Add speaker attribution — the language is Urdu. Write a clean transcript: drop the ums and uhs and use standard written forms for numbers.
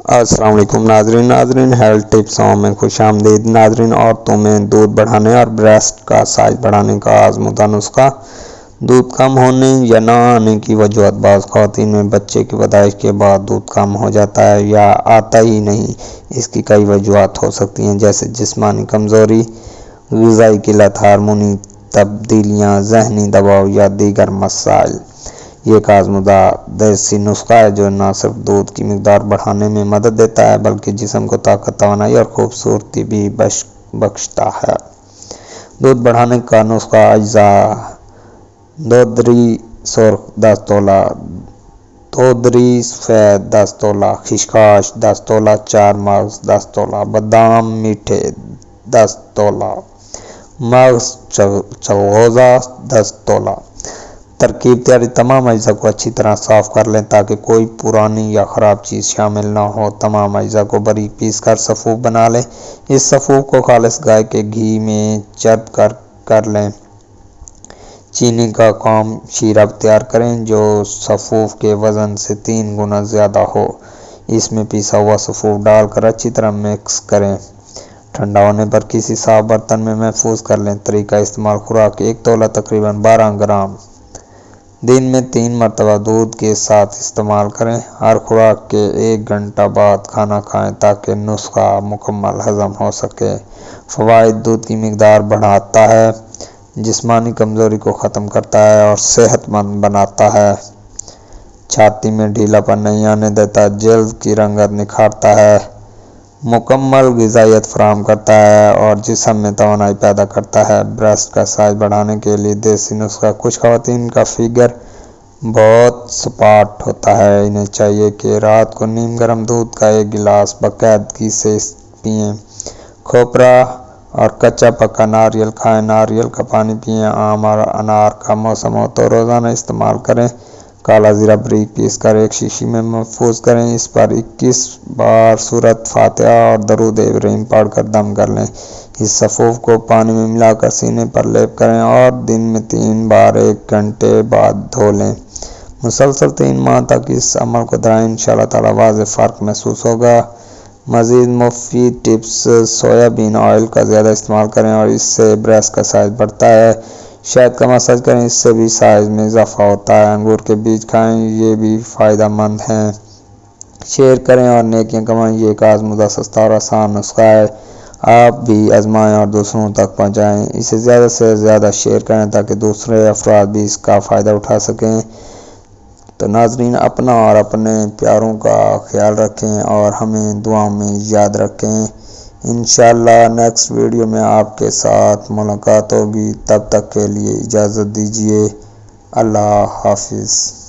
Speaker 1: السلام علیکم ناظرین ہیلتھ ٹپسوں میں خوش آمدید ناظرین۔ عورتوں میں دودھ بڑھانے اور بریسٹ کا سائز بڑھانے کا آزمودہ نسخہ۔ دودھ کم ہونے یا نہ آنے کی وجوہات۔ بعض خواتین میں بچے کی پیدائش کے بعد دودھ کم ہو جاتا ہے یا آتا ہی نہیں۔ اس کی کئی وجوہات ہو سکتی ہیں، جیسے جسمانی کمزوری، غذائی قلت، ہارمونی تبدیلیاں، ذہنی دباؤ یا دیگر مسائل۔ یہ ایک آزمودہ دیسی نسخہ ہے جو نہ صرف دودھ کی مقدار بڑھانے میں مدد دیتا ہے بلکہ جسم کو طاقت، توانائی اور خوبصورتی بھی بخشتا ہے۔ دودھ بڑھانے کا نسخہ۔ اجزاء: دودھری سرخ 10 تولہ، دودھری سفید 10 تولہ، خشخاش 10 تولہ، 4 مغز 10 تولہ، بادام میٹھے 10 تولہ، مغز چلغوزہ 10 تولہ۔ ترکیب تیاری: تمام اجزاء کو اچھی طرح صاف کر لیں تاکہ کوئی پرانی یا خراب چیز شامل نہ ہو۔ تمام اجزاء کو باریک پیس کر سفوف بنا لیں۔ اس سفوف کو خالص گائے کے گھی میں چرب کر لیں۔ چینی کا خام شیراب تیار کریں جو سفوف کے وزن سے 3 گنا زیادہ ہو۔ اس میں پیسا ہوا سفوف ڈال کر اچھی طرح مکس کریں۔ ٹھنڈا ہونے پر کسی صاف برتن میں محفوظ کر لیں۔ طریقہ استعمال: خوراک: 1 تولہ تقریباً 12 گرام۔ دن میں 3 مرتبہ دودھ کے ساتھ استعمال کریں۔ ہر خوراک کے 1 گھنٹہ بعد کھانا کھائیں تاکہ نسخہ مکمل ہضم ہو سکے۔ فوائد: دودھ کی مقدار بڑھاتا ہے، جسمانی کمزوری کو ختم کرتا ہے اور صحت مند بناتا ہے۔ چھاتی میں ڈھیلا پن نہیں آنے دیتا۔ جلد کی رنگت نکھارتا ہے۔ مکمل غذائیت فراہم کرتا ہے اور جسم میں توانائی پیدا کرتا ہے۔ بریسٹ کا سائز بڑھانے کے لیے دیسی نسخہ۔ کچھ خواتین کا فگر بہت سپاٹ ہوتا ہے۔ انہیں چاہیے کہ رات کو نیم گرم دودھ کا 1 گلاس باقاعدگی سے پئیں۔ کھوپرا اور کچا پکا ناریل کھائیں۔ ناریل کا پانی پئیں۔ آم اور انار کا موسم ہو تو روزانہ استعمال کریں۔ کالا زیرہ باریک پیس کر ایک شیشی میں محفوظ کریں۔ اس پر 21 بار سورۃ فاتحہ اور درود ابراہیم پڑھ کر دم کر لیں۔ اس سفوف کو پانی میں ملا کر سینے پر لیپ کریں اور دن میں 3 بار 1 گھنٹے بعد دھو لیں۔ مسلسل 3 ماہ تک اس عمل کو دہرائیں۔ انشاءاللہ تعالی واضح فرق محسوس ہوگا۔ مزید مفید ٹپس: سویا بین آئل کا زیادہ استعمال کریں اور اس سے بریسٹ کا سائز بڑھتا ہے۔ شہد کا مساج کریں، اس سے بھی سائز میں اضافہ ہوتا ہے۔ انگور کے بیج کھائیں، یہ بھی فائدہ مند ہیں۔ شیئر کریں اور نیکیاں کمائیں۔ یہ ایک آزمودہ، سستا اور آسان نسخہ ہے۔ آپ بھی آزمائیں اور دوسروں تک پہنچائیں۔ اسے زیادہ سے زیادہ شیئر کریں تاکہ دوسرے افراد بھی اس کا فائدہ اٹھا سکیں۔ تو ناظرین، اپنا اور اپنے پیاروں کا خیال رکھیں اور ہمیں دعاؤں میں یاد رکھیں۔ انشاءاللہ نیکسٹ ویڈیو میں آپ کے ساتھ ملاقات ہوگی۔ تب تک کے لیے اجازت دیجیے۔ اللہ حافظ۔